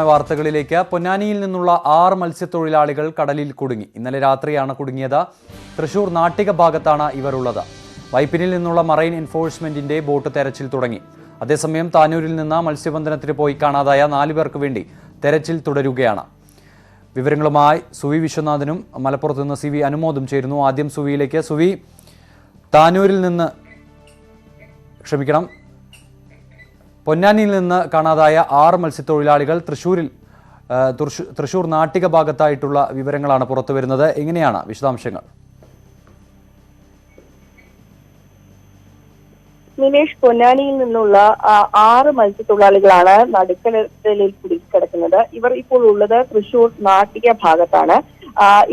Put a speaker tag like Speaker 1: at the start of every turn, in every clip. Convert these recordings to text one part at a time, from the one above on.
Speaker 1: വാർത്തകളിലേക്ക്. പൊന്നാനിയിൽ നിന്നുള്ള 6 മത്സ്യത്തൊഴിലാളികൾ കടലിൽ കുടുങ്ങി. ഇന്നലെ രാത്രിയാണ് കുടുങ്ങിയത്. തൃശൂർ നാട്ടിക ഭാഗത്താണ് ഇവർ ഉള്ളത്. വൈപ്പിനിൽ നിന്നുള്ള മറൈൻ എൻഫോഴ്സ്മെന്റിന്റെ ബോട്ട് തെരച്ചിൽ തുടങ്ങി. അതേസമയം താനൂരിൽ നിന്ന് മത്സ്യബന്ധനത്തിന് പോയി കാണാതായ 4 പേർക്ക് വേണ്ടി തെരച്ചിൽ തുടരുകയാണ്. വിവരങ്ങളുമായി സുവി വിശ്വനാഥനും മലപ്പുറത്ത് നിന്ന് CV അനുമോദും ചേരുന്നു. ആദ്യം സുവിയിലേക്ക്. സുവി, താനൂരിൽ നിന്ന് പൊന്നാനിയിൽ നിന്ന് കാണാതായ 6 മത്സ്യത്തൊഴിലാളികൾ തൃശൂർ നാട്ടിക ഭാഗത്തായിട്ടുള്ള വിവരങ്ങളാണ് പുറത്തു വരുന്നത്. എങ്ങനെയാണ് വിശദാംശങ്ങൾ?
Speaker 2: നിലേഷ്, പൊന്നാനിയിൽ നിന്നുള്ള 6 മത്സ്യത്തൊഴിലാളികളാണ് നടുക്കടലിൽ കുടുങ്ങിക്കിടക്കുന്നത്. ഇവർ ഇപ്പോൾ ഉള്ളത് തൃശൂർ നാട്ടിക ഭാഗത്താണ്.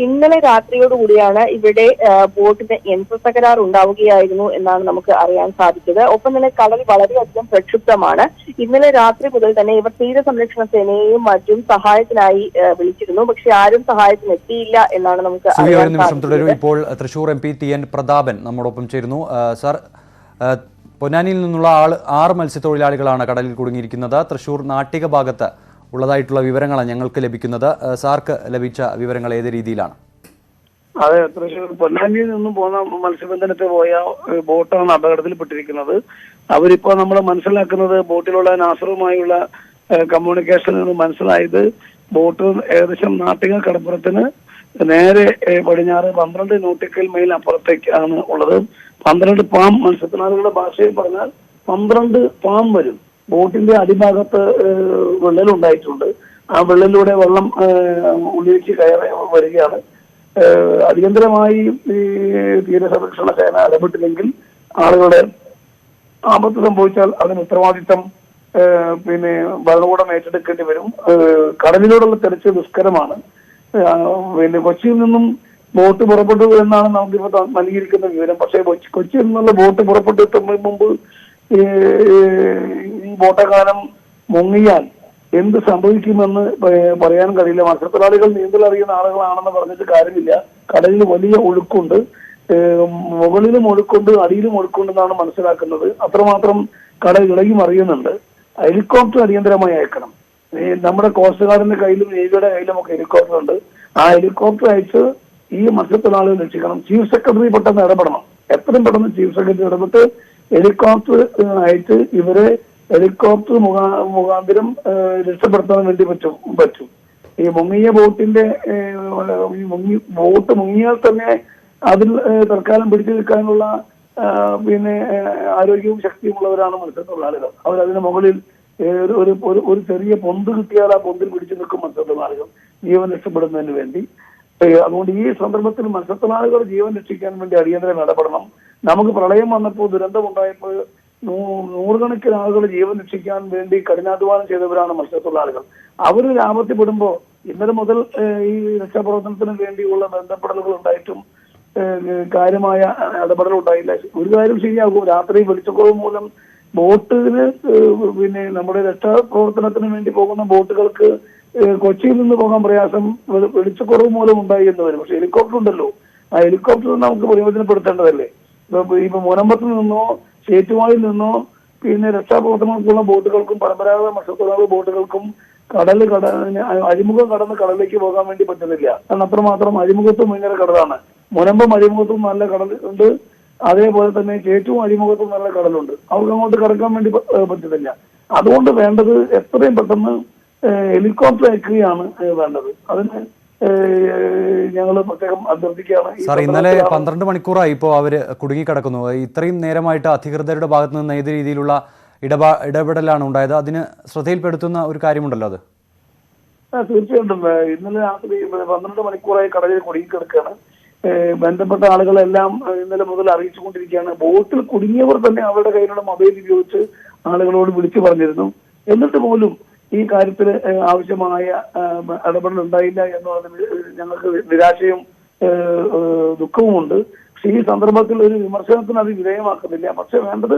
Speaker 2: ഇന്നലെ രാത്രിയോടുകൂടിയാണ് ഇവിടെ ബോട്ടിന് യന്ത്രത്തകരാർ ഉണ്ടാവുകയായിരുന്നു എന്നാണ് നമുക്ക് അറിയാൻ സാധിച്ചത്. ഒപ്പം തന്നെ കടൽ വളരെയധികം പ്രക്ഷുബ്ധമാണ്. ഇന്നലെ രാത്രി മുതൽ തന്നെ ഇവർ തീരസംരക്ഷണ സേനയെയും മറ്റും സഹായത്തിനായി വിളിച്ചിരുന്നു. പക്ഷെ ആരും സഹായത്തിന് എത്തിയില്ല എന്നാണ് നമുക്ക് അറിയാൻ സാധിച്ചത്.
Speaker 1: ഇപ്പോൾ തൃശൂർ MP TN പ്രതാപൻ നമ്മോടൊപ്പം ചേരുന്നു. സർ, പൊന്നാനിയിൽ നിന്നുള്ള 6 മത്സ്യത്തൊഴിലാളികളാണ് കടലിൽ കുടുങ്ങിയിരിക്കുന്നത്. തൃശൂർ നാട്ടിക ഭാഗത്ത് ഉള്ളതായിട്ടുള്ള വിവരങ്ങളാണ് ഞങ്ങൾക്ക് ലഭിക്കുന്നത്. സാർക്ക് ലഭിച്ച വിവരങ്ങൾ ഏത് രീതിയിലാണ്?
Speaker 3: അതെ, തൃശൂർ പൊന്നാനിയിൽ നിന്നും പോകുന്ന മത്സ്യബന്ധനത്തിന് പോയ ബോട്ടാണ് അപകടത്തിൽപ്പെട്ടിരിക്കുന്നത്. അവരിപ്പോ നമ്മൾ മനസ്സിലാക്കുന്നത് ബോട്ടിലുള്ള നാസറുമായുള്ള കമ്മ്യൂണിക്കേഷനിൽ നിന്ന് മനസ്സിലായത് ബോട്ട് ഏകദേശം നാട്ടിക കടപ്പുറത്തിന് നേരെ പടിഞ്ഞാറ് 12 നോട്ടിക്കൽ മൈൽ അപ്പുറത്തേക്ക് ആണ് ഉള്ളത്. 12 പാം, മത്സ്യത്തൊഴിലാളികളുടെ ഭാഷയിൽ പറഞ്ഞാൽ 12 പാം വരും. ബോട്ടിന്റെ അടിഭാഗത്ത് വിള്ളലുണ്ടായിട്ടുണ്ട്. ആ വിള്ളലിലൂടെ വെള്ളം ഉള്ളിലേക്ക് കയറി വരികയാണ്. അടിയന്തരമായി ഈ തീരസംരക്ഷണ സേന ഇടപെട്ടില്ലെങ്കിൽ ആളുകളുടെ ആപത്ത് സംഭവിച്ചാൽ അതിന് ഉത്തരവാദിത്തം ഭരണകൂടം ഏറ്റെടുക്കേണ്ടി വരും. കടലിലൂടെയുള്ള തെരച്ചിൽ ദുഷ്കരമാണ്. കൊച്ചിയിൽ നിന്നും ബോട്ട് പുറപ്പെട്ടു എന്നാണ് നമുക്കിപ്പോ നൽകിയിരിക്കുന്ന വിവരം. പക്ഷേ കൊച്ചിയിൽ നിന്നുള്ള ബോട്ട് പുറപ്പെട്ടെത്തുന്നതിന് മുമ്പ് ഈ ബോട്ടകാലം മുങ്ങിയാൽ എന്ത് സംഭവിക്കുമെന്ന് പറയാൻ കഴിയില്ല. മത്സ്യത്തൊഴിലാളികൾ നീന്തൽ അറിയുന്ന ആളുകളാണെന്ന് പറഞ്ഞിട്ട് കാര്യമില്ല. കടലിൽ വലിയ ഒഴുക്കുണ്ട്, മുകളിലും ഒഴുക്കുണ്ട്, അടിയിലും ഒഴുക്കുണ്ടെന്നാണ് മനസ്സിലാക്കുന്നത്. അത്രമാത്രം കടൽ ഇളകി മറിയുന്നുണ്ട്. ഹെലികോപ്റ്റർ അടിയന്തരമായി അയക്കണം. നമ്മുടെ കോസ്റ്റ് ഗാർഡിന്റെ കയ്യിലും നേവിയുടെ കയ്യിലും ഒക്കെ ഹെലികോപ്റ്റർ ഉണ്ട്. ആ ഹെലികോപ്റ്റർ അയച്ച് ഈ മത്സ്യത്തൊഴിലാളികൾ രക്ഷിക്കണം. ചീഫ് സെക്രട്ടറി പെട്ടെന്ന് ഇടപെടണം. എത്രയും പെട്ടെന്ന് ചീഫ് സെക്രട്ടറി ഇടപെട്ട് ഹെലികോപ്റ്റർ അയച്ച് ഇവരെ ഹെലികോപ്റ്റർ മുഖാന്തരം രക്ഷപ്പെടുത്താൻ വേണ്ടി പറ്റും. ഈ മുങ്ങിയ ബോട്ടിന്റെ ബോട്ട് മുങ്ങിയാൽ തന്നെ അതിൽ തൽക്കാലം പിടിച്ചു നിൽക്കാനുള്ള ആരോഗ്യവും ശക്തിയും ഉള്ളവരാണ് മത്സ്യത്തൊഴിലാളികൾ. അവരതിന് മുകളിൽ ഒരു ചെറിയ പൊന്ത് കിട്ടിയാൽ ആ പൊന്തിൽ പിടിച്ചു നിൽക്കും മത്സ്യത്തൊഴിലാളികൾ ജീവൻ രക്ഷപ്പെടുന്നതിന് വേണ്ടി. അതുകൊണ്ട് ഈ സന്ദർഭത്തിൽ മത്സ്യത്തൊഴിലാളികൾ ജീവൻ രക്ഷിക്കാൻ വേണ്ടി അടിയന്തരം ഇടപെടണം. നമുക്ക് പ്രളയം വന്നപ്പോൾ, ദുരന്തമുണ്ടായപ്പോൾ നൂറുകണക്കിന് ആളുകൾ ജീവൻ രക്ഷിക്കാൻ വേണ്ടി കഠിനാധ്വാനം ചെയ്തവരാണ് മത്സ്യത്തൊഴിലാളികൾ. അവർ ആപത്തിപ്പെടുമ്പോൾ ഇന്നലെ മുതൽ ഈ രക്ഷാപ്രവർത്തനത്തിന് വേണ്ടിയുള്ള ബന്ധപ്പെടലുകൾ ഉണ്ടായിട്ടും കാര്യമായ ഇടപെടൽ ഉണ്ടായില്ല. ഒരു കാര്യം ശരിയാകും, രാത്രി വെളിച്ചക്കുറവ് മൂലം ബോട്ടിന് നമ്മുടെ രക്ഷാപ്രവർത്തനത്തിന് വേണ്ടി പോകുന്ന ബോട്ടുകൾക്ക് കൊച്ചിയിൽ നിന്ന് പോകാൻ പ്രയാസം വെളിച്ചക്കുറവ് മൂലം ഉണ്ടായി എന്ന് വരും. പക്ഷെ ഹെലികോപ്റ്റർ ഉണ്ടല്ലോ, ആ ഹെലികോപ്റ്റർ നമുക്ക് പ്രയോജനപ്പെടുത്തേണ്ടതല്ലേ. ഇപ്പൊ മുനമ്പത്ത് നിന്നോ ചേറ്റുവായിൽ നിന്നോ രക്ഷാപ്രവർത്തനങ്ങൾക്കുള്ള ബോട്ടുകൾക്കും പരമ്പരാഗത മത്സ്യത്തൊഴിലാളി ബോട്ടുകൾക്കും അഴിമുഖം കടന്ന് കടലിലേക്ക് പോകാൻ വേണ്ടി പറ്റുന്നില്ല. കാരണം അത്രമാത്രം അഴിമുഖത്തും ഭയങ്കര കടലാണ്. മുനമ്പം അഴിമുഖത്തും നല്ല കടൽ ഉണ്ട്, അതേപോലെ തന്നെ ചേറ്റുവും അഴിമുഖത്തും നല്ല കടലുണ്ട്. അവർക്ക് അങ്ങോട്ട് കടക്കാൻ വേണ്ടി പറ്റുന്നില്ല. അതുകൊണ്ട് വേണ്ടത് എത്രയും പെട്ടെന്ന് ഹെലികോപ്റ്റർ അയക്കുകയാണ് വേണ്ടത്. അതിന് ഞങ്ങൾ പ്രത്യേകം അഭ്യർത്ഥിക്കുകയാണ്.
Speaker 1: സാർ, ഇന്നലെ 12 മണിക്കൂറായി ഇപ്പോൾ അവര് കുടുങ്ങിക്കിടക്കുന്നു. ഇത്രയും നേരമായിട്ട് അധികൃതരുടെ ഭാഗത്ത് നിന്ന് ഏത് രീതിയിലുള്ള ഇടപെടലാണ് ഉണ്ടായത്? അതിന് ശ്രദ്ധയിൽപ്പെടുത്തുന്ന ഒരു കാര്യമുണ്ടല്ലോ അത്?
Speaker 3: തീർച്ചയായിട്ടും ഇന്നലെ രാത്രി 12 മണിക്കൂറായി കടലിൽ കുടുങ്ങിക്കിടക്കുകയാണ്. ബന്ധപ്പെട്ട ആളുകളെല്ലാം ഇന്നലെ മുതൽ അറിയിച്ചുകൊണ്ടിരിക്കുകയാണ്. ബോട്ടിൽ കുടുങ്ങിയവർ തന്നെ അവരുടെ കയ്യിലുള്ള മൊബൈൽ ഉപയോഗിച്ച് ആളുകളോട് വിളിച്ചു പറഞ്ഞിരുന്നു. എന്നിട്ട് പോലും ഈ കാര്യത്തിൽ ആവശ്യമായ ഇടപെടൽ ഉണ്ടായില്ല എന്നുള്ളത് ഞങ്ങൾക്ക് നിരാശയും ദുഃഖവുമുണ്ട്. പക്ഷെ ഈ സന്ദർഭത്തിൽ ഒരു വിമർശനത്തിന് അത് വിധേയമാക്കുന്നില്ല. പക്ഷെ വേണ്ടത്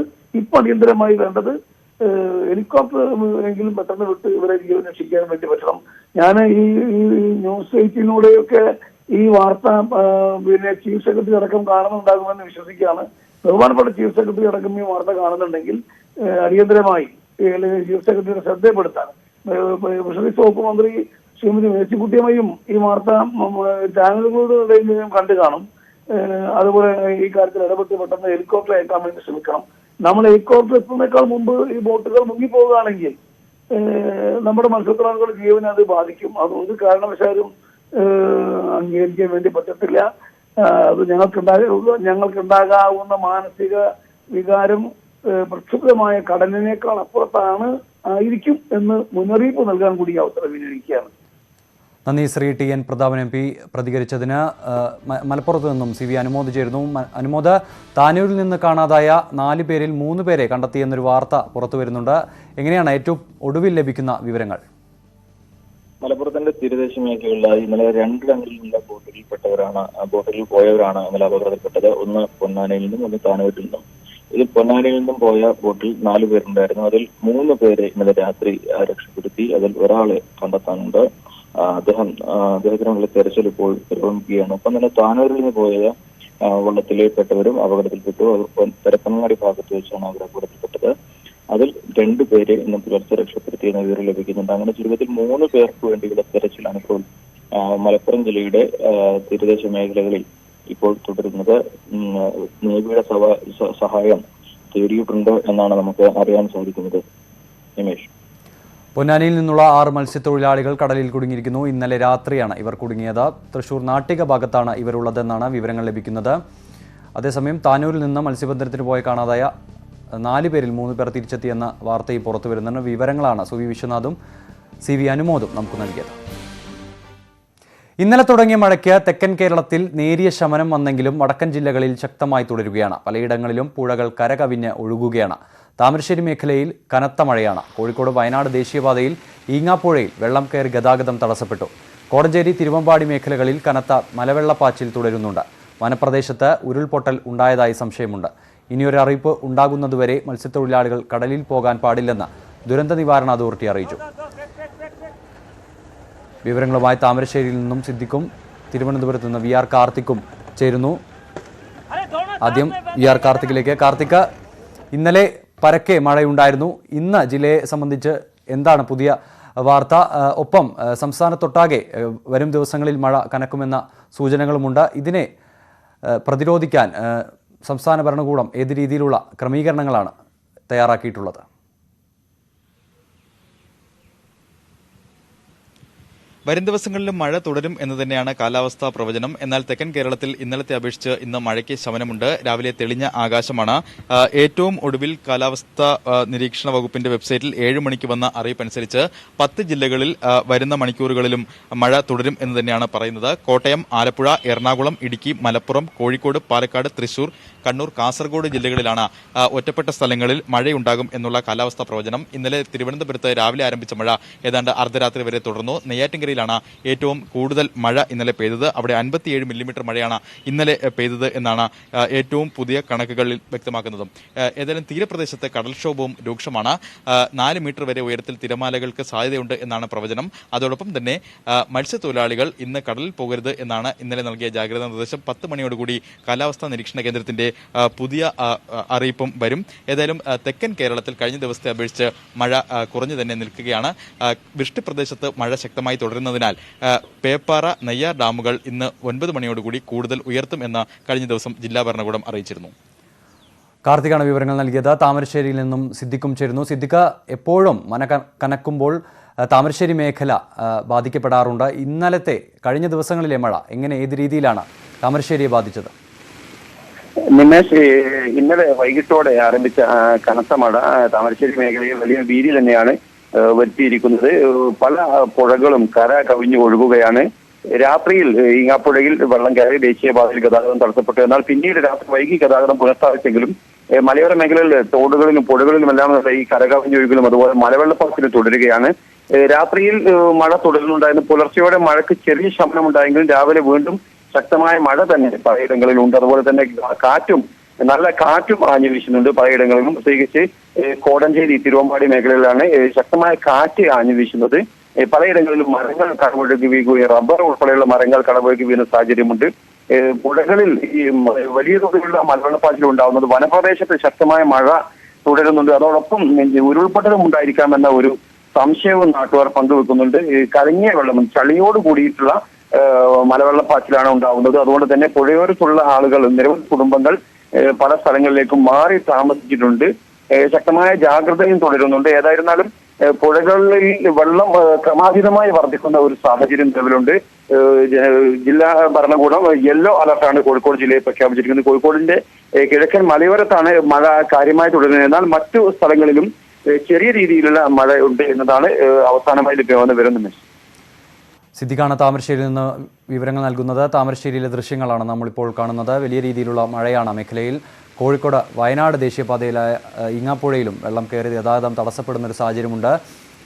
Speaker 3: അടിയന്തരമായി വേണ്ടത് ഹെലികോപ്റ്റർ എങ്കിലും പെട്ടെന്ന് വിട്ട് ഇവരെ ജീവൻ രക്ഷിക്കാൻ വേണ്ടി പറ്റണം. ഞാൻ ഈ ന്യൂസ് 18-ലൂടെയൊക്കെ ഈ വാർത്ത ചീഫ് സെക്രട്ടറി അടക്കം കാണുന്നുണ്ടാകുമെന്ന് വിശ്വസിക്കുകയാണ്. ബഹുമാനപ്പെട്ട ചീഫ് സെക്രട്ടറി അടക്കം ഈ വാർത്ത കാണുന്നുണ്ടെങ്കിൽ അടിയന്തരമായി ചീഫ് സെക്രട്ടറിയുടെ ശ്രദ്ധപ്പെടുത്താൻ ഫിഷറീസ് വകുപ്പ് മന്ത്രി ശ്രീമതി മേഴ്സിക്കുട്ടിയമ്മയും ഈ വാർത്ത ചാനലുകളുടെ കണ്ടു കാണും. അതുപോലെ ഈ കാര്യത്തിൽ ഇടപെട്ട് പെട്ടെന്ന് ഹെലികോപ്റ്റർ അയക്കാൻ വേണ്ടി ശ്രമിക്കണം. നമ്മൾ ഹെലികോപ്റ്റർ എത്തുന്നതിനേക്കാൾ മുമ്പ് ഈ ബോട്ടുകൾ മുങ്ങിപ്പോവുകയാണെങ്കിൽ നമ്മുടെ മത്സ്യത്തൊഴിലാളികളുടെ ജീവനെ അത് ബാധിക്കും. അത് കാരണവശാലും അംഗീകരിക്കാൻ വേണ്ടി പറ്റത്തില്ല. അത് ഞങ്ങൾക്കുണ്ടാകാവുന്ന മാനസിക വികാരം പ്രക്ഷുബ്ധമായ കടലിനേക്കാൾ അപ്പുറത്താണ് ആയിരിക്കും എന്ന് മുന്നറിയിപ്പ് നൽകാൻ കൂടി അവസരം വിനിയോഗിക്കുകയാണ്.
Speaker 1: നന്ദി Shri T N Prathapan MP പ്രതികരിച്ചതിന്. മലപ്പുറത്ത് നിന്നും CV അനുമോദ് ചേരുന്നു. അനുമോദ്, താനൂരിൽ നിന്ന് കാണാതായ 4 പേരിൽ 3 പേരെ കണ്ടെത്തിയെന്നൊരു വാർത്ത പുറത്തു വരുന്നുണ്ട്. എങ്ങനെയാണ് ഏറ്റവും ഒടുവിൽ ലഭിക്കുന്ന വിവരങ്ങൾ?
Speaker 4: മലപ്പുറത്തിന്റെ തീരദേശ മേഖലകളിലായി ഇന്നലെ 2 ഇടങ്ങളിലുള്ള ബോട്ടുകളിൽ പോയവരാണ് ഇന്നലെ അപകടത്തിൽപ്പെട്ടത്. ഒന്ന് പൊന്നാനിയിൽ നിന്നും ഒന്ന് താനൂരിൽ നിന്നും. ഇതിൽ പൊന്നാനിയിൽ നിന്നും പോയ ബോട്ടിൽ 4 പേരുണ്ടായിരുന്നു. അതിൽ 3 പേരെ ഇന്നലെ രാത്രി രക്ഷപ്പെടുത്തി. അതിൽ ഒരാളെ കണ്ടെത്താനുണ്ട്. അദ്ദേഹത്തിനുള്ള തെരച്ചിൽ ഇപ്പോൾ പുരോഗമിക്കുകയാണ്. ഒപ്പം തന്നെ താനൂരിൽ നിന്ന് പോയ വള്ളത്തിലെ പെട്ടവരും അപകടത്തിൽപ്പെട്ടു. അവർ പരപ്പനങ്ങാടി ഭാഗത്ത് വെച്ചാണ് അവർ അപകടത്തിൽപ്പെട്ടത്. അതിൽ 2 പേരെ ഇന്ന് പുലർച്ചെ രക്ഷപ്പെടുത്തിയെന്ന വിവരം ലഭിക്കുന്നുണ്ട്. അങ്ങനെ ചുരുക്കത്തിൽ 3 പേർക്ക് വേണ്ടിയുള്ള തെരച്ചിലാണ് ഇപ്പോൾ മലപ്പുറം ജില്ലയുടെ തീരദേശ മേഖലകളിൽ ഇപ്പോൾ തുടരുന്നത്. നേവിയുടെ സഹായം തേടിയിട്ടുണ്ട് എന്നാണ് നമുക്ക് അറിയാൻ സാധിക്കുന്നത്. നിമേഷ്,
Speaker 1: പൊന്നാനിയിൽ നിന്നുള്ള 6 മത്സ്യത്തൊഴിലാളികൾ കടലിൽ കുടുങ്ങിയിരിക്കുന്നു. ഇന്നലെ രാത്രിയാണ് ഇവർ കുടുങ്ങിയത്. തൃശൂർ നാട്ടിക ഭാഗത്താണ് ഇവരുള്ളതെന്നാണ് വിവരങ്ങൾ ലഭിക്കുന്നത്. അതേസമയം താനൂരിൽ നിന്ന് മത്സ്യബന്ധനത്തിന് പോയ കാണാതായ 4 പേരിൽ 3 പേർ തിരിച്ചെത്തിയെന്ന വാർത്തയും പുറത്തു വരുന്നുണ്ട്. വിവരങ്ങളാണ് സുവി വിശ്വനാഥും CV അനുമോദും നമുക്ക് നൽകിയത്. ഇന്നലെ തുടങ്ങിയ മഴയ്ക്ക് തെക്കൻ കേരളത്തിൽ നേരിയ ശമനം വന്നെങ്കിലും വടക്കൻ ജില്ലകളിൽ ശക്തമായി തുടരുകയാണ്. പലയിടങ്ങളിലും പുഴകൾ കരകവിഞ്ഞ് ഒഴുകുകയാണ്. താമരശ്ശേരി മേഖലയിൽ കനത്ത മഴയാണ്. കോഴിക്കോട് വയനാട് ദേശീയപാതയിൽ ഈങ്ങാപ്പുഴയിൽ വെള്ളം കയറി ഗതാഗതം തടസ്സപ്പെട്ടു. കോടഞ്ചേരി തിരുവമ്പാടി മേഖലകളിൽ കനത്ത മലവെള്ളപ്പാച്ചിൽ തുടരുന്നുണ്ട്. വനപ്രദേശത്ത് ഉരുൾപൊട്ടൽ ഉണ്ടായതായി സംശയമുണ്ട്. ഇനിയൊരു അറിയിപ്പ് ഉണ്ടാകുന്നതുവരെ മത്സ്യത്തൊഴിലാളികൾ കടലിൽ പോകാൻ പാടില്ലെന്ന് ദുരന്ത നിവാരണ അതോറിറ്റി അറിയിച്ചു. വിവരങ്ങളുമായി താമരശ്ശേരിയിൽ നിന്നും സിദ്ദിഖും തിരുവനന്തപുരത്ത് നിന്ന് VR കാർത്തിക്കും ചേരുന്നു. ആദ്യം VR കാർത്തിക്കിലേക്ക്. കാർത്തിക്, ഇന്നലെ പരക്കെ മഴയുണ്ടായിരുന്നു. ഇന്ന് ജില്ലയെ സംബന്ധിച്ച് എന്താണ് പുതിയ വാർത്ത? ഒപ്പം സംസ്ഥാനത്തൊട്ടാകെ വരും ദിവസങ്ങളിൽ മഴ കനക്കുമെന്ന സൂചനകളുമുണ്ട്. ഇതിനെ പ്രതിരോധിക്കാൻ സംസ്ഥാന ഭരണകൂടം ഏത് രീതിയിലുള്ള ക്രമീകരണങ്ങളാണ് തയ്യാറാക്കിയിട്ടുള്ളത്?
Speaker 5: വരും ദിവസങ്ങളിലും മഴ തുടരും എന്ന് തന്നെയാണ് കാലാവസ്ഥാ പ്രവചനം. എന്നാൽ തെക്കൻ കേരളത്തിൽ ഇന്നലത്തെ അപേക്ഷിച്ച് ഇന്ന് മഴയ്ക്ക് ശമനമുണ്ട്. രാവിലെ തെളിഞ്ഞ ആകാശമാണ്. ഏറ്റവും ഒടുവിൽ കാലാവസ്ഥാ നിരീക്ഷണ വകുപ്പിന്റെ വെബ്സൈറ്റിൽ 7 മണിക്ക് വന്ന അറിയിപ്പനുസരിച്ച് 10 ജില്ലകളിൽ വരുന്ന മണിക്കൂറുകളിലും മഴ തുടരും എന്ന് തന്നെയാണ് പറയുന്നത്. കോട്ടയം, ആലപ്പുഴ, എറണാകുളം, ഇടുക്കി, മലപ്പുറം, കോഴിക്കോട്, പാലക്കാട്, തൃശൂർ, കണ്ണൂർ, കാസർഗോഡ് ജില്ലകളിലാണ് ഒറ്റപ്പെട്ട സ്ഥലങ്ങളിൽ മഴയുണ്ടാകും എന്നുള്ള കാലാവസ്ഥാ പ്രവചനം. ഇന്നലെ തിരുവനന്തപുരത്ത് രാവിലെ ആരംഭിച്ച മഴ ഏതാണ്ട് അർദ്ധരാത്രി വരെ തുടർന്നു. നെയ്യാറ്റിൻകരയിലാണ് ഏറ്റവും കൂടുതൽ മഴ ഇന്നലെ പെയ്തത്. അവിടെ 57 മില്ലിമീറ്റർ മഴയാണ് ഇന്നലെ പെയ്തത് എന്നാണ് ഏറ്റവും പുതിയ കണക്കുകളിൽ വ്യക്തമാക്കുന്നതും. ഏതായാലും തീരപ്രദേശത്ത് കടൽക്ഷോഭവും രൂക്ഷമാണ്. 4 മീറ്റർ വരെ ഉയരത്തിൽ തിരമാലകൾക്ക് സാധ്യതയുണ്ട് എന്നാണ് പ്രവചനം. അതോടൊപ്പം തന്നെ മത്സ്യത്തൊഴിലാളികൾ ഇന്ന് കടലിൽ പോകരുത് എന്നാണ് ഇന്നലെ നൽകിയ ജാഗ്രതാ നിർദ്ദേശം. 10 മണിയോടുകൂടി കാലാവസ്ഥാ നിരീക്ഷണ കേന്ദ്രത്തിന്റെ പുതിയ അറിയിപ്പും വരും. ഏതായാലും തെക്കൻ കേരളത്തിൽ കഴിഞ്ഞ ദിവസത്തെ അപേക്ഷിച്ച് മഴ കുറഞ്ഞു തന്നെ നിൽക്കുകയാണ്. വൃഷ്ടിപ്രദേശത്ത് മഴ ശക്തമായി തുടരുന്നതിനാൽ പേപ്പാറ, നെയ്യാർ ഡാമുകൾ ഇന്ന് 9 മണിയോടുകൂടി കൂടുതൽ ഉയർത്തും എന്ന് കഴിഞ്ഞ ദിവസം ജില്ലാ ഭരണകൂടം അറിയിച്ചിരുന്നു.
Speaker 1: കാർത്തികാണ് വിവരങ്ങൾ നൽകിയത്. താമരശ്ശേരിയിൽ നിന്നും സിദ്ദിഖും ചേരുന്നു. സിദ്ദിഖ്, എപ്പോഴും കനക്കുമ്പോൾ താമരശ്ശേരി മേഖല ബാധിക്കപ്പെടാറുണ്ട്. ഇന്നലത്തെ കഴിഞ്ഞ ദിവസങ്ങളിലെ മഴ ഏത് രീതിയിലാണ് താമരശ്ശേരിയെ ബാധിച്ചത്?
Speaker 6: നിമേഷ്, ഇന്നലെ വൈകിട്ടോടെ ആരംഭിച്ച കനത്ത മഴ താമരശ്ശേരി മേഖലയിൽ വലിയ ഭീതി തന്നെയാണ് വരുത്തിയിരിക്കുന്നത്. പല പുഴകളും കര കവിഞ്ഞു ഒഴുകുകയാണ്. രാത്രിയിൽ ഈങ്ങാപ്പുഴയിൽ വെള്ളം കയറി ദേശീയപാതയിൽ ഗതാഗതം തടസ്സപ്പെട്ടു. എന്നാൽ പിന്നീട് രാത്രി വൈകി ഗതാഗതം പുനഃസ്ഥാപിച്ചെങ്കിലും മലയോര മേഖലയിൽ തോടുകളിലും പുഴകളിലുമെല്ലാം ഈ കരകവിഞ്ഞൊഴുകലും അതുപോലെ മലവെള്ളപ്പാച്ചിലും തുടരുകയാണ്. രാത്രിയിൽ മഴ തുടരുന്നുണ്ടായിരുന്നു. പുലർച്ചെയോടെ മഴയ്ക്ക് ചെറിയ ശമനമുണ്ടായെങ്കിലും രാവിലെ വീണ്ടും ശക്തമായ മഴ തന്നെ പലയിടങ്ങളിലുണ്ട്. അതുപോലെ തന്നെ നല്ല കാറ്റും ആഞ്ഞു വീശുന്നുണ്ട് പലയിടങ്ങളിലും. പ്രത്യേകിച്ച് കോടഞ്ചേരി, തിരുവമ്പാടി മേഖലയിലാണ് ശക്തമായ കാറ്റ് ആഞ്ഞു വീശുന്നത്. പലയിടങ്ങളിലും മരങ്ങൾ കടപുഴകി വീഴുകയും റബ്ബർ ഉൾപ്പെടെയുള്ള മരങ്ങൾ കടപുഴകി വീഴുന്ന സാഹചര്യമുണ്ട്. പുഴകളിൽ ഈ വലിയ തോതിലുള്ള മലവെള്ളപ്പാച്ചിൽ ഉണ്ടാകുന്നത്. വനപ്രദേശത്ത് ശക്തമായ മഴ തുടരുന്നുണ്ട്. അതോടൊപ്പം ഉരുൾപൊട്ടലും ഉണ്ടായിരിക്കാമെന്ന ഒരു സംശയവും നാട്ടുകാർ പങ്കുവെക്കുന്നുണ്ട്. കലങ്ങിയ വെള്ളം, ചളിയോട് കൂടിയിട്ടുള്ള മലവെള്ളപ്പാച്ചിലാണ് ഉണ്ടാകുന്നത്. അതുകൊണ്ട് തന്നെ പുഴയോരത്തുള്ള ആളുകൾ, നിരവധി കുടുംബങ്ങൾ പല സ്ഥലങ്ങളിലേക്കും മാറി താമസിച്ചിട്ടുണ്ട്. ശക്തമായ ജാഗ്രതയും തുടരുന്നുണ്ട്. ഏതായിരുന്നാലും പുഴകളിൽ വെള്ളം ക്രമാതീതമായി വർദ്ധിക്കുന്ന ഒരു സാഹചര്യം നിലവിലുണ്ട്. ജില്ലാ ഭരണകൂടം യെല്ലോ അലർട്ടാണ് കോഴിക്കോട് ജില്ലയിൽ പ്രഖ്യാപിച്ചിരിക്കുന്നത്. കോഴിക്കോടിന്റെ കിഴക്കൻ മലയോരത്താണ് മഴ കാര്യമായി തുടരുന്നത്. എന്നാൽ മറ്റു സ്ഥലങ്ങളിലും ചെറിയ രീതിയിലുള്ള മഴ ഉണ്ട് എന്നതാണ് അവസാനമായി ലഭ്യമാകുന്ന വിവരം.
Speaker 1: സിദ്ദിഖാണ് താമരശ്ശേരിയിൽ നിന്ന് വിവരങ്ങൾ നൽകുന്നത്. താമരശ്ശേരിയിലെ ദൃശ്യങ്ങളാണ് നമ്മളിപ്പോൾ കാണുന്നത്. വലിയ രീതിയിലുള്ള മഴയാണ് മേഖലയിൽ. കോഴിക്കോട് വയനാട് ദേശീയപാതയിലായ ഇങ്ങാപ്പുഴയിലും വെള്ളം കയറി ഗതാഗതം തടസ്സപ്പെടുന്ന ഒരു സാഹചര്യമുണ്ട്.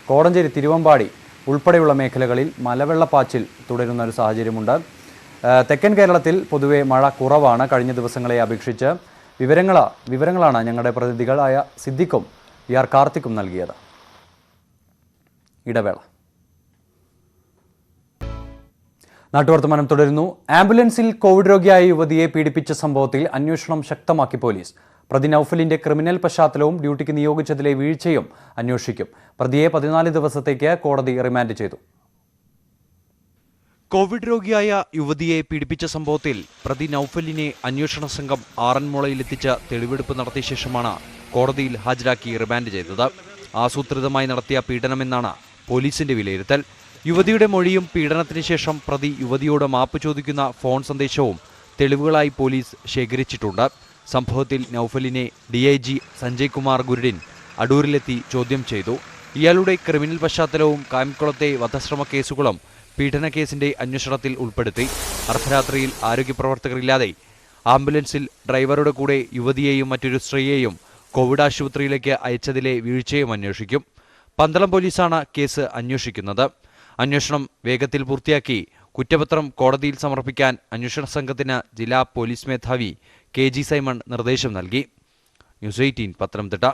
Speaker 1: കോടഞ്ചേരി, തിരുവമ്പാടി ഉൾപ്പെടെയുള്ള മേഖലകളിൽ മലവെള്ളപ്പാച്ചിൽ തുടരുന്ന ഒരു സാഹചര്യമുണ്ട്. തെക്കൻ കേരളത്തിൽ പൊതുവെ മഴ കുറവാണ് കഴിഞ്ഞ ദിവസങ്ങളെ അപേക്ഷിച്ച്. വിവരങ്ങളാണ് ഞങ്ങളുടെ പ്രതിനിധികളായ സിദ്ദിഖും ആർ കാർത്തിക്കും നൽകിയത്. ഇടവേള. നാട്ടുവർത്തമാനം തുടരുന്നു. ആംബുലൻസിൽ കോവിഡ് രോഗിയായ യുവതിയെ പീഡിപ്പിച്ച സംഭവത്തിൽ അന്വേഷണം ശക്തമാക്കി പോലീസ്. പ്രതി നൌഫലിന്റെ ക്രിമിനൽ പശ്ചാത്തലവും ഡ്യൂട്ടിക്ക് നിയോഗിച്ചതിലെ വീഴ്ചയും അന്വേഷിക്കും. പ്രതിയെ 14 ദിവസത്തേക്ക് കോടതി റിമാൻഡ് ചെയ്തു.
Speaker 7: കോവിഡ് രോഗിയായ യുവതിയെ പീഡിപ്പിച്ച സംഭവത്തിൽ പ്രതി നൌഫലിനെ അന്വേഷണ സംഘം ആറന്മുളയിലെത്തിച്ച് തെളിവെടുപ്പ് നടത്തിയ ശേഷമാണ് കോടതിയിൽ ഹാജരാക്കി റിമാൻഡ് ചെയ്തത്. ആസൂത്രിതമായി നടത്തിയ പീഡനമെന്നാണ് പോലീസിന്റെ വിലയിരുത്തൽ. യുവതിയുടെ മൊഴിയും പീഡനത്തിന് ശേഷം പ്രതി യുവതിയോട് മാപ്പ് ചോദിക്കുന്ന ഫോൺ സന്ദേശവും തെളിവുകളായി പോലീസ് ശേഖരിച്ചിട്ടുണ്ട്. സംഭവത്തിൽ നൌഫലിനെ DIG സഞ്ജയ് കുമാർ ഗുരുഡിൻ അടൂരിലെത്തി ചോദ്യം ചെയ്തു. ഇയാളുടെ ക്രിമിനൽ പശ്ചാത്തലവും കായംകുളത്തെ വധശ്രമ കേസുകളും പീഡനക്കേസിന്റെ അന്വേഷണത്തിൽ ഉൾപ്പെടുത്തി. അർദ്ധരാത്രിയിൽ ആരോഗ്യപ്രവർത്തകരില്ലാതെ ആംബുലൻസിൽ ഡ്രൈവറുടെ കൂടെ യുവതിയെയും മറ്റൊരു സ്ത്രീയെയും കോവിഡ് ആശുപത്രിയിലേക്ക് അയച്ചതിലെ വീഴ്ചയും അന്വേഷിക്കും. പന്തളം പോലീസാണ് കേസ് അന്വേഷിക്കുന്നത്. അന്വേഷണം വേഗത്തിൽ പൂർത്തിയാക്കി കുറ്റപത്രം കോടതിയിൽ സമർപ്പിക്കാൻ അന്വേഷണ സംഘത്തിന് ജില്ലാ പോലീസ് മേധാവി KG സൈമൺ നിർദ്ദേശം നൽകി. ന്യൂസ് 18 പത്തനംതിട്ട.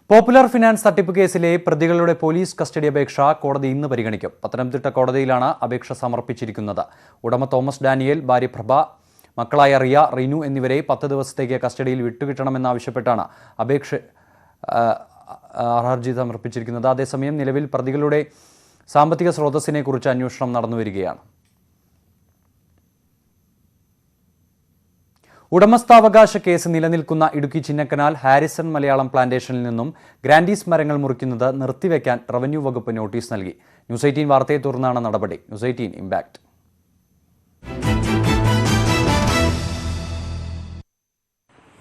Speaker 1: പോപ്പുലർ ഫിനാൻസ് തട്ടിപ്പ് കേസിലെ പ്രതികളുടെ പോലീസ് കസ്റ്റഡി അപേക്ഷ കോടതി ഇന്ന് പരിഗണിക്കും. പത്തനംതിട്ട കോടതിയിലാണ് അപേക്ഷ സമർപ്പിച്ചിരിക്കുന്നത്. ഉടമ തോമസ് ഡാനിയേൽ, ഭാര്യ പ്രഭ, മക്കളായ റിയ, റിനു എന്നിവരെ 10 ദിവസത്തേക്ക് കസ്റ്റഡിയിൽ വിട്ടുകിട്ടണമെന്നാവശ്യപ്പെട്ടാണ് ഹർജി സമർപ്പിച്ചിരിക്കുന്നത്. അതേസമയം നിലവിൽ പ്രതികളുടെ സാമ്പത്തിക സ്രോതസ്സിനെ കുറിച്ച് അന്വേഷണം നടന്നുവരികയാണ്. ഉടമസ്ഥാവകാശ കേസ് നിലനിൽക്കുന്ന ഇടുക്കി ചിന്നക്കനാൽ ഹാരിസൺ മലയാളം പ്ലാന്റേഷനിൽ നിന്നും ഗ്രാൻഡീസ് മരങ്ങൾ മുറിക്കുന്നത് നിർത്തിവെക്കാൻ റവന്യൂ വകുപ്പ് നോട്ടീസ് നൽകി. ന്യൂസ് 18 വാർത്തയെ തുടർന്നാണ് നടപടി. News 18 impact.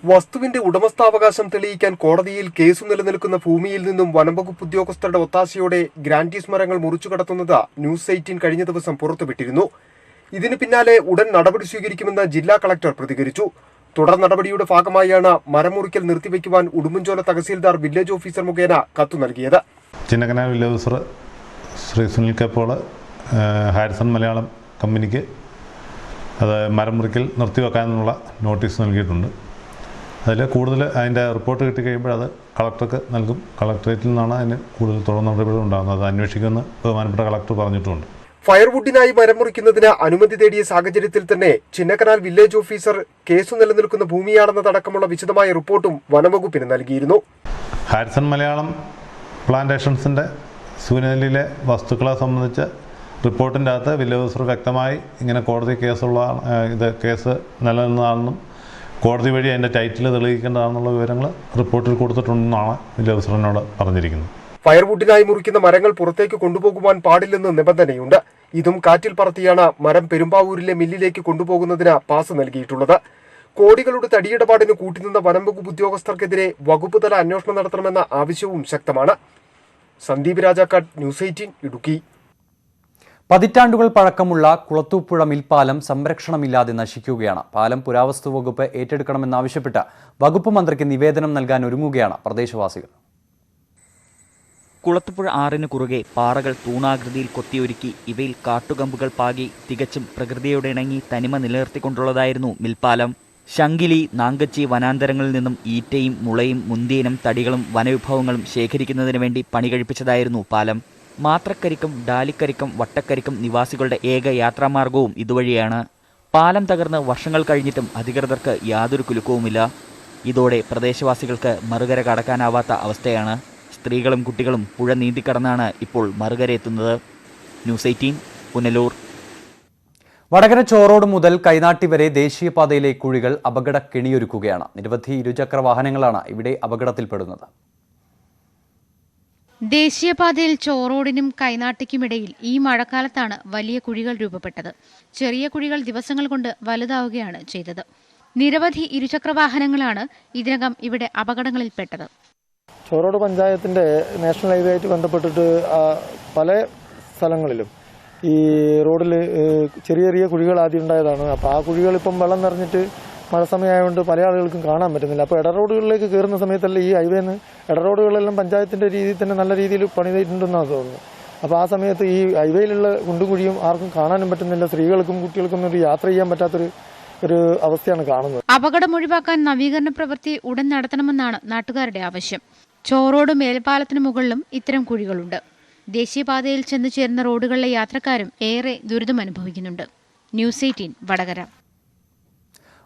Speaker 8: വസ്തുവിന്റെ ഉടമസ്ഥാവകാശം തെളിയിക്കാൻ കോടതിയിൽ കേസു നിലനിൽക്കുന്ന ഭൂമിയിൽ നിന്നും വനംവകുപ്പ് ഉദ്യോഗസ്ഥരുടെ ഒത്താശയോടെ ഗ്രാൻഡീസ് മരങ്ങൾ മുറിച്ചു കടത്തുന്നത് ന്യൂസ് 18 കഴിഞ്ഞ ദിവസം പുറത്തുവിട്ടിരുന്നു. ഇതിന് പിന്നാലെ ഉടൻ നടപടി സ്വീകരിക്കുമെന്ന് ജില്ലാ കളക്ടർ പ്രതികരിച്ചു. തുടർ നടപടിയുടെ ഭാഗമായാണ് മരം മുറിക്കൽ നിർത്തിവെക്കുവാൻ ഉടുമ്പൻചോല തഹസീൽദാർ വില്ലേജ് ഓഫീസർ മുഖേന കത്തു നൽകിയത്.
Speaker 9: ചിന്നക്കനാൽ വില്ലേജ് ഓഫീസർ ശ്രീ സുനിൽ കപ്പോൾ ഹാരിസൺ മലയാളം കമ്പനിക്ക് അത് മരം മുറിക്കൽ നിർത്തിവെക്കാനുള്ള നോട്ടീസ് നൽകിയിട്ടുണ്ട്. അതിൽ കൂടുതൽ അതിൻ്റെ റിപ്പോർട്ട് കിട്ടി കഴിയുമ്പോൾ അത് കളക്ടർക്ക് നൽകും. കളക്ടറേറ്റിൽ നിന്നാണ് അതിന് കൂടുതൽ തുടർ നടപടികൾ ഉണ്ടാകുന്നത്. അത് അന്വേഷിക്കുമെന്ന് ബഹുമാനപ്പെട്ട കളക്ടർ പറഞ്ഞിട്ടുണ്ട്.
Speaker 8: ഫയർവുഡിനായി മരം മുറിക്കുന്നതിന് അനുമതി തേടിയ സാഹചര്യത്തിൽ തന്നെ ചിന്നക്കനാൽ വില്ലേജ് ഓഫീസർ കേസു നിലനിൽക്കുന്ന ഭൂമിയാണെന്നതടക്കമുള്ള വിശദമായ റിപ്പോർട്ടും വനംവകുപ്പിന് നൽകിയിരുന്നു.
Speaker 9: ഹാരിസൺ മലയാളം പ്ലാന്റേഷൻസിൻ്റെ സൂര്യനെല്ലിയിലെ വസ്തുക്കളെ സംബന്ധിച്ച് റിപ്പോർട്ടിൻ്റെ അകത്ത് വില്ലേജ് ഓഫീസർ വ്യക്തമായി ഇങ്ങനെ കോടതി കേസ് നിലനിന്നതാണെന്നും കോടതി വഴി അതിൻ്റെ ടൈറ്റിൽ തെളിയിക്കേണ്ടതാണെന്നുള്ള വിവരങ്ങൾ റിപ്പോർട്ടിൽ കൊടുത്തിട്ടുണ്ടെന്നാണ് വില്ലേജ് ഓഫീസറിനോട് പറഞ്ഞിരിക്കുന്നത്.
Speaker 8: ഫയർവുഡിനായി മുറിക്കുന്ന മരങ്ങൾ പുറത്തേക്ക് കൊണ്ടുപോകുവാൻ പാടില്ലെന്ന് നിബന്ധനയുണ്ട്. ഇതും കാറ്റിൽ പറത്തിയാണ് മരം പെരുമ്പാവൂരിലെ മില്ലിലേക്ക് കൊണ്ടുപോകുന്നതിന് പാസ് നൽകിയിട്ടുള്ളത്. കോടികളുടെ തടിയിടപാടിന് കൂട്ടിനിന്ന വനംവകുപ്പ് ഉദ്യോഗസ്ഥർക്കെതിരെ വകുപ്പ് തല അന്വേഷണം നടത്തണമെന്ന ആവശ്യവും ശക്തമാണ്. സന്ദീപ് രാജാക്കാട്, ന്യൂസ് 18 ഇടുക്കി.
Speaker 1: പതിറ്റാണ്ടുകൾ പഴക്കമുള്ള കുളത്തൂപ്പുഴ മിൽപ്പാലം സംരക്ഷണമില്ലാതെ നശിക്കുകയാണ്. പാലം പുരാവസ്തു വകുപ്പ് ഏറ്റെടുക്കണമെന്നാവശ്യപ്പെട്ട് വകുപ്പ് മന്ത്രിക്ക് നിവേദനം നൽകാൻ ഒരുങ്ങുകയാണ് പ്രദേശവാസികൾ.
Speaker 10: കുളത്തുപുഴ ആറിന് കുറുകെ പാറകൾ തൂണാകൃതിയിൽ കൊത്തിയൊരുക്കി ഇവയിൽ കാട്ടുകമ്പുകൾ പാകി തികച്ചും പ്രകൃതിയോട് ഇണങ്ങി തനിമ നിലനിർത്തിക്കൊണ്ടുള്ളതായിരുന്നു മിൽപ്പാലം. ശങ്കിലി, നാങ്കച്ചി വനാന്തരങ്ങളിൽ നിന്നും ഈറ്റയും മുളയും മുന്തിയനും തടികളും വനവിഭവങ്ങളും ശേഖരിക്കുന്നതിന് വേണ്ടി പണി കഴിപ്പിച്ചതായിരുന്നു പാലം. മാത്രക്കരിക്കും ഡാലിക്കരിക്കും വട്ടക്കരിക്കും നിവാസികളുടെ ഏക യാത്രാമാർഗവും ഇതുവഴിയാണ്. പാലം തകർന്ന് വർഷങ്ങൾ കഴിഞ്ഞിട്ടും അധികൃതർക്ക് യാതൊരു കുലുക്കവുമില്ല. ഇതോടെ പ്രദേശവാസികൾക്ക് മറുകര കടക്കാനാവാത്ത അവസ്ഥയാണ്. സ്ത്രീകളും കുട്ടികളും പുഴ നീന്തിക്കടന്നാണ് ഇപ്പോൾ മറുകരയെത്തുന്നത്. ന്യൂസ് 18 പുനലൂർ.
Speaker 1: വടകര ചോറോട് മുതൽ കൈനാട്ടി വരെ ദേശീയപാതയിലെ കുഴികൾ അപകട കെണിയൊരുക്കുകയാണ്. നിരവധി ഇരുചക്ര വാഹനങ്ങളാണ് ഇവിടെ അപകടത്തിൽപ്പെടുന്നത്.
Speaker 11: ദേശീയപാതയിൽ ചോറോടിനും കൈനാട്ടിക്കുമിടയിൽ ഈ മഴക്കാലത്താണ് വലിയ കുഴികൾ രൂപപ്പെട്ടത്. ചെറിയ കുഴികൾ ദിവസങ്ങൾ കൊണ്ട് വലുതാവുകയാണ് ചെയ്തത്. നിരവധി ഇരുചക്ര വാഹനങ്ങളാണ് ഇതിനകം ഇവിടെ അപകടങ്ങളിൽപ്പെട്ടത്.
Speaker 12: ചോറോട് പഞ്ചായത്തിന്റെ നാഷണൽ ഹൈവേ ആയിട്ട് ബന്ധപ്പെട്ടിട്ട് പല സ്ഥലങ്ങളിലും ഈ റോഡിൽ ചെറിയ ചെറിയ കുഴികൾ ആദ്യം ഉണ്ടായതാണ്. അപ്പോൾ ആ കുഴികൾ ഇപ്പം വെള്ളം നിറഞ്ഞിട്ട് മഴ സമയമായതുകൊണ്ട് പല ആളുകൾക്കും കാണാൻ പറ്റുന്നില്ല. അപ്പോൾ ഇട റോഡുകളിലേക്ക് കയറുന്ന സമയത്തല്ല ഈ ഹൈവേന്ന് ഇട റോഡുകളെല്ലാം പഞ്ചായത്തിന്റെ രീതിയിൽ തന്നെ നല്ല രീതിയിൽ പണിതിട്ടുണ്ടെന്നാണ് തോന്നുന്നത്. അപ്പോൾ ആ സമയത്ത് ഈ ഹൈവേയിലുള്ള കുണ്ടും കുഴിയും ആർക്കും കാണാനും പറ്റുന്നില്ല. സ്ത്രീകൾക്കും കുട്ടികൾക്കും ഒരു യാത്ര ചെയ്യാൻ പറ്റാത്തൊരു അവസ്ഥയാണ് കാണുന്നത്.
Speaker 11: അപകടം ഒഴിവാക്കാൻ നവീകരണ പ്രവൃത്തി ഉടൻ നടത്തണമെന്നാണ് നാട്ടുകാരുടെ ആവശ്യം. ചോറോട് മേൽപ്പാലത്തിന് മുകളിലും ഇത്തരം കുഴികളുണ്ട്. ദേശീയപാതയിൽ ചെന്നു ചേരുന്ന റോഡുകളിലെ യാത്രക്കാരും ഏറെ ദുരിതമനുഭവിക്കുന്നുണ്ട്. ന്യൂസ് 18 വടകര.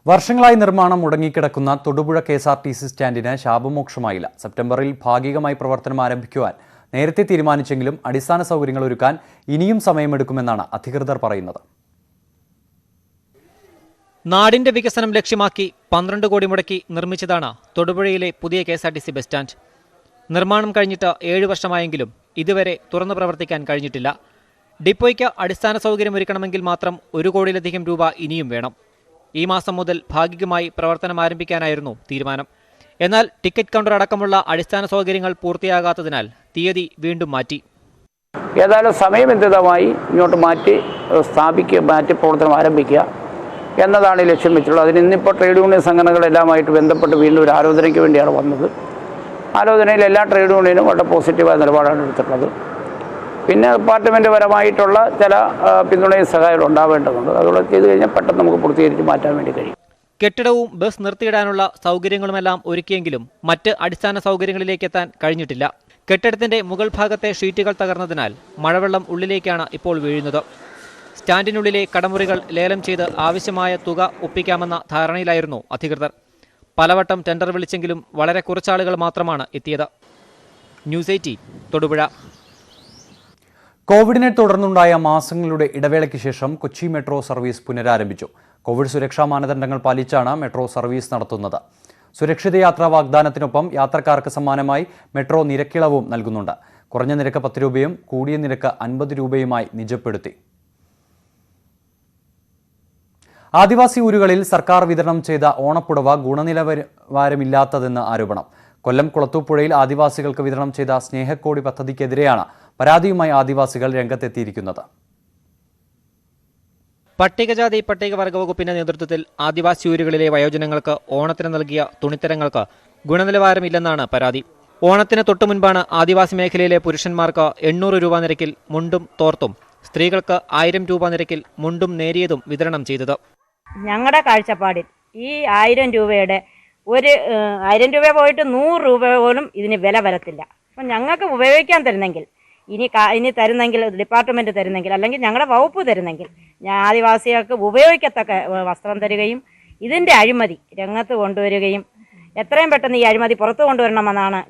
Speaker 1: വർഷങ്ങളായി നിർമ്മാണം മുടങ്ങിക്കിടക്കുന്ന തൊടുപുഴ KSRTC സ്റ്റാൻഡിന് ശാപമോക്ഷമായില്ല. സെപ്റ്റംബറിൽ ഭാഗികമായി പ്രവർത്തനം ആരംഭിക്കുവാൻ നേരത്തെ തീരുമാനിച്ചെങ്കിലും അടിസ്ഥാന സൗകര്യങ്ങൾ ഒരുക്കാൻ ഇനിയും സമയമെടുക്കുമെന്നാണ് അധികൃതർ പറയുന്നത്.
Speaker 13: നാടിന്റെ വികസനം ലക്ഷ്യമാക്കി 12 കോടി മുടക്കി നിർമ്മിച്ചതാണ് തൊടുപുഴയിലെ പുതിയ KSRTC ബസ് സ്റ്റാൻഡ്. നിർമ്മാണം കഴിഞ്ഞിട്ട് 7 വർഷമായെങ്കിലും ഇതുവരെ തുറന്നു പ്രവർത്തിക്കാൻ കഴിഞ്ഞിട്ടില്ല. ഡിപ്പോയ്ക്ക് അടിസ്ഥാന സൗകര്യം ഒരുക്കണമെങ്കിൽ മാത്രം 1 കോടിയിലധികം രൂപ ഇനിയും വേണം. ഈ മാസം മുതൽ ഭാഗികമായി പ്രവർത്തനം ആരംഭിക്കാനായിരുന്നു തീരുമാനം. എന്നാൽ ടിക്കറ്റ് കൗണ്ടർ അടക്കമുള്ള അടിസ്ഥാന സൗകര്യങ്ങൾ പൂർത്തിയാകാത്തതിനാൽ തീയതി വീണ്ടും മാറ്റി.
Speaker 14: ഏതായാലും സമയബന്ധിതമായി ഇങ്ങോട്ട് മാറ്റി പ്രവർത്തനം ആരംഭിക്കുക എന്നതാണ് ലക്ഷ്യം വെച്ചുള്ളത്. അതിന് ഇന്നിപ്പോൾ ട്രേഡ് യൂണിയൻ സംഘടനകളെല്ലാമായിട്ട് ബന്ധപ്പെട്ട് വീണ്ടും ഒരു ആലോചനയ്ക്ക് വേണ്ടിയാണ് വന്നത്. ആലോചനയിൽ എല്ലാ ട്രേഡ് യൂണിയനും വളരെ പോസിറ്റീവായ നിലപാടാണ് എടുത്തിട്ടുള്ളത്. പിന്നെ ഡിപ്പാർട്ട്മെൻറ്റ് പരമായിട്ടുള്ള ചില പിന്തുണയും സഹായവും ഉണ്ടാവേണ്ടതുണ്ട്. അതുകൊണ്ട് ചെയ്തു കഴിഞ്ഞാൽ പെട്ടെന്ന് നമുക്ക് പൂർത്തീകരിച്ച് മാറ്റാൻ വേണ്ടി കഴിയും.
Speaker 13: കെട്ടിടവും ബസ് നിർത്തിയിടാനുള്ള സൗകര്യങ്ങളുമെല്ലാം ഒരുക്കിയെങ്കിലും മറ്റ് അടിസ്ഥാന സൗകര്യങ്ങളിലേക്ക് എത്താൻ കഴിഞ്ഞിട്ടില്ല. കെട്ടിടത്തിന്റെ മുകൾ ഭാഗത്തെ ഷീറ്റുകൾ തകർന്നതിനാൽ മഴവെള്ളം ഉള്ളിലേക്കാണ് ഇപ്പോൾ വീഴുന്നത്. സ്റ്റാൻഡിനുള്ളിലെ കടമുറികൾ ലേലം ചെയ്ത് ആവശ്യമായ തുക ഒപ്പിക്കാമെന്ന ധാരണയിലായിരുന്നു അധികൃതർ. പലവട്ടം ടെൻഡർ വിളിച്ചെങ്കിലും വളരെ കുറച്ചാളുകൾ മാത്രമാണ് എത്തിയത്. ന്യൂസ് 18 തൊടുപുഴ.
Speaker 1: കോവിഡിനെ തുടർന്നുണ്ടായ മാസങ്ങളുടെ ഇടവേളയ്ക്ക് ശേഷം കൊച്ചി മെട്രോ സർവീസ് പുനരാരംഭിച്ചു. കോവിഡ് സുരക്ഷാ മാനദണ്ഡങ്ങൾ പാലിച്ചാണ് മെട്രോ സർവീസ് നടത്തുന്നത്. സുരക്ഷിത യാത്രാ വാഗ്ദാനത്തിനൊപ്പം യാത്രക്കാർക്ക് സമ്മാനമായി മെട്രോ നിരക്കിളവും നൽകുന്നുണ്ട്. കുറഞ്ഞ നിരക്ക് 10 രൂപയും കൂടിയ നിരക്ക് 50 രൂപയുമായി നിജപ്പെടുത്തി. ആദിവാസി ഊരുകളിൽ സർക്കാർ വിതരണം ചെയ്ത ഓണപ്പുടവ ഗുണനിലവാരമില്ലാത്തതെന്ന് ആരോപണം. കൊല്ലം കുളത്തൂപ്പുഴയിൽ ആദിവാസികൾക്ക് വിതരണം ചെയ്ത സ്നേഹക്കോടി പദ്ധതിക്കെതിരെയാണ് പരാതിയുമായി ആദിവാസികൾ രംഗത്തെത്തിയിരിക്കുന്നത്.
Speaker 13: പട്ടികജാതി പട്ടികവർഗ വകുപ്പിന്റെ നേതൃത്വത്തിൽ ആദിവാസി ഊരുകളിലെ വയോജനങ്ങൾക്ക് ഓണത്തിന് നൽകിയ തുണിത്തരങ്ങൾക്ക് ഗുണനിലവാരമില്ലെന്നാണ് പരാതി. ഓണത്തിന് തൊട്ടു മുൻപാണ് ആദിവാസി മേഖലയിലെ പുരുഷന്മാർക്ക് 800 രൂപ നിരക്കിൽ മുണ്ടും തോർത്തും, സ്ത്രീകൾക്ക് 1000 രൂപ നിരക്കിൽ മുണ്ടും നേരിയതും വിതരണം ചെയ്തത്.
Speaker 15: ഞങ്ങളുടെ കാഴ്ചപ്പാടിൽ ഈ 1000 രൂപയുടെ 1000 രൂപ പോയിട്ട് 100 രൂപ പോലും ഇതിന് വില വരത്തില്ല. അപ്പം ഞങ്ങൾക്ക് ഉപയോഗിക്കാൻ തരുന്നെങ്കിൽ ഇനി തരുന്നെങ്കിൽ ഡിപ്പാർട്ട്മെൻറ്റ് തരുന്നെങ്കിൽ അല്ലെങ്കിൽ ഞങ്ങളുടെ വകുപ്പ് തരുന്നെങ്കിൽ ആദിവാസികൾക്ക് ഉപയോഗിക്കത്തക്ക വസ്ത്രം തരികയും ഇതിൻ്റെ അഴിമതി രംഗത്ത് കൊണ്ടുവരികയും എത്രയും പെട്ടെന്ന് ഈ അഴിമതി പുറത്തു കൊണ്ടുവരണമെന്നാണ്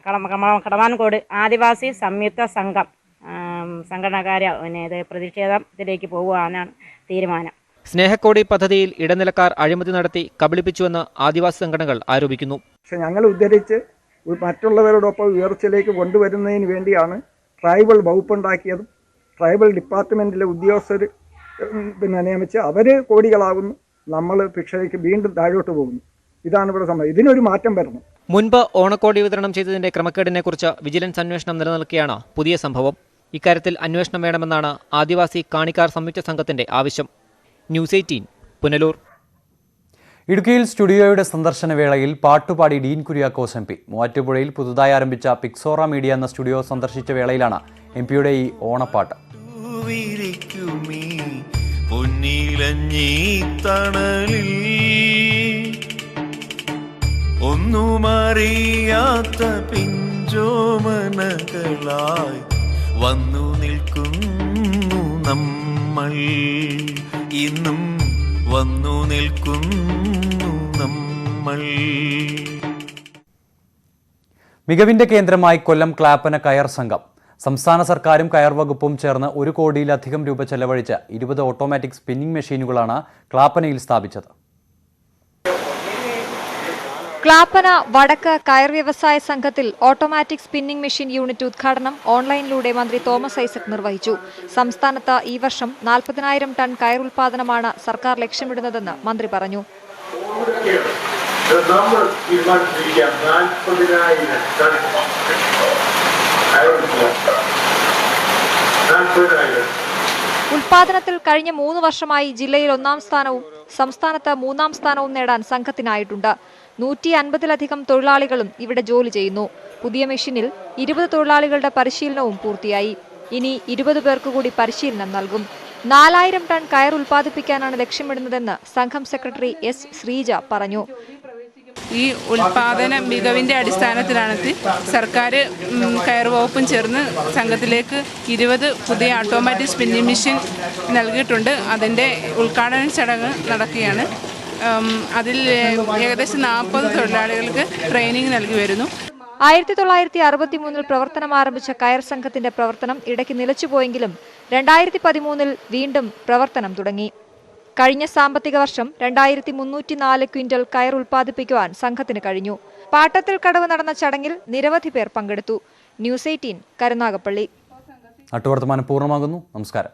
Speaker 15: കടമാൻകോട് ആദിവാസി സംയുക്ത സംഘം സംഘടനക്കാരെ പ്രതിഷേധത്തിലേക്ക് പോകുവാനാണ് തീരുമാനം.
Speaker 13: സ്നേഹക്കോടി പദ്ധതിയിൽ ഇടനിലക്കാർ അഴിമതി നടത്തി കബളിപ്പിച്ചുവെന്ന് ആദിവാസി സംഘടനകൾ ആരോപിക്കുന്നു.
Speaker 16: പക്ഷെ ഞങ്ങൾ ഉദ്ധരിച്ച് മറ്റുള്ളവരോടൊപ്പം ഉയർച്ചയിലേക്ക് കൊണ്ടുവരുന്നതിന് വേണ്ടിയാണ് ട്രൈബൽ വകുപ്പുണ്ടാക്കിയതും ട്രൈബൽ ഡിപ്പാർട്ട്മെൻറ്റിലെ ഉദ്യോഗസ്ഥർ നിയമിച്ച് അവർ കോടികളാകുന്നു, നമ്മൾ ഭിക്ഷയ്ക്ക് വീണ്ടും താഴോട്ട് പോകുന്നു. ഇതാണ് ഇവിടെ സംഭവം. ഇതിനൊരു മാറ്റം വരണം.
Speaker 13: മുൻപ് ഓണക്കോടി വിതരണം ചെയ്തതിന്റെ ക്രമക്കേടിനെക്കുറിച്ച് വിജിലൻസ് അന്വേഷണം നിലനിൽക്കെയാണ് പുതിയ സംഭവം. ഇക്കാര്യത്തിൽ അന്വേഷണം വേണമെന്നാണ് ആദിവാസി കാണിക്കാർ സംയുക്ത സംഘത്തിന്റെ ആവശ്യം. ന്യൂസ് 18 പുനലൂർ.
Speaker 1: ഇടുക്കിയിൽ സ്റ്റുഡിയോയുടെ സന്ദർശന വേളയിൽ പാട്ടുപാടി ഡീൻ കുര്യാക്കോസ് MP. മൂവാറ്റുപുഴയിൽ പുതുതായി ആരംഭിച്ച പിക്സോറ മീഡിയ എന്ന സ്റ്റുഡിയോ സന്ദർശിച്ച വേളയിലാണ് MP-യുടെ ഈ ഓണപ്പാട്ട്.
Speaker 17: ഒന്നുമറിയാത്ത പിഞ്ചോമനകളായി വന്നു നിൽക്കുന്നു നമ്മൾ, ഇന്നും വന്നു നിൽക്കുന്നു നമ്മൾ.
Speaker 1: മികവിന്റെ കേന്ദ്രമായി കൊല്ലം ക്ലാപ്പന കയർ സംഘം. സംസ്ഥാന സർക്കാരും കയർ വകുപ്പും ചേർന്ന് 1 കോടിയിലധികം രൂപ ചെലവഴിച്ച് 20 ഓട്ടോമാറ്റിക് സ്പിന്നിംഗ് മെഷീനുകളാണ് ക്ലാപ്പനയിൽ സ്ഥാപിച്ചത്.
Speaker 18: ക്ലാപ്പന വടക്ക് കയർ വ്യവസായ സംഘത്തിൽ ഓട്ടോമാറ്റിക് സ്പിന്നിംഗ് മെഷീൻ യൂണിറ്റ് ഉദ്ഘാടനം ഓൺലൈനിലൂടെ മന്ത്രി തോമസ് ഐസക് നിർവഹിച്ചു. സംസ്ഥാനത്ത് ഈ വർഷം 40,000 ടൺ കയർ ഉൽപാദനമാണ് സർക്കാർ ലക്ഷ്യമിടുന്നതെന്ന് മന്ത്രി പറഞ്ഞു. ഉൽപാദനത്തിൽ കഴിഞ്ഞ 3 വർഷമായി ജില്ലയിൽ 1ാം സ്ഥാനവും സംസ്ഥാനത്ത് 3ാം സ്ഥാനവും നേടാൻ സംഘത്തിനായിട്ടുണ്ട്. 150-ലധികം തൊഴിലാളികളും ഇവിടെ ജോലി ചെയ്യുന്നു. പുതിയ മെഷീനിൽ 20 തൊഴിലാളികളുടെ പരിശീലനവും പൂർത്തിയായി. ഇനി 20 പേർക്ക് കൂടി പരിശീലനം നൽകും. 4000 ടൺ കയർ ഉൽപ്പാദിപ്പിക്കാനാണ് ലക്ഷ്യമിടുന്നതെന്ന് സംഘം സെക്രട്ടറി എസ് ശ്രീജ പറഞ്ഞു.
Speaker 19: ഈ ഉൽപാദന മികവിന്റെ അടിസ്ഥാനത്തിലാണ് സർക്കാർ കയർ വകുപ്പും ചേർന്ന് സംഘത്തിലേക്ക് 20 പുതിയ ഓട്ടോമാറ്റിക് സ്പിന്നിംഗ് മെഷീൻ നൽകിയിട്ടുണ്ട്. അതിന്റെ ഉദ്ഘാടന ചടങ്ങ് നടക്കുകയാണ്. അതിൽ ഏകദേശം 40 തൊഴിലാളികൾക്ക് ട്രെയിനിങ് നൽകി വരുന്നു.
Speaker 18: 1963 പ്രവർത്തനം ആരംഭിച്ച കയർ സംഘത്തിന്റെ പ്രവർത്തനം ഇടയ്ക്ക് നിലച്ചുപോയെങ്കിലും 2013 വീണ്ടും പ്രവർത്തനം തുടങ്ങി. കഴിഞ്ഞ സാമ്പത്തിക വർഷം 2304 ക്വിന്റൽ കയർ ഉൽപ്പാദിപ്പിക്കുവാൻ സംഘത്തിന് കഴിഞ്ഞു. പാട്ടത്തിൽ കടവ് നടന്ന ചടങ്ങിൽ നിരവധി പേർ പങ്കെടുത്തു. ന്യൂസ് 18 കരുനാഗപ്പള്ളി.
Speaker 1: നാട്ടുവർത്തമാനം പൂർണ്ണമാകുന്നു. നമസ്കാരം.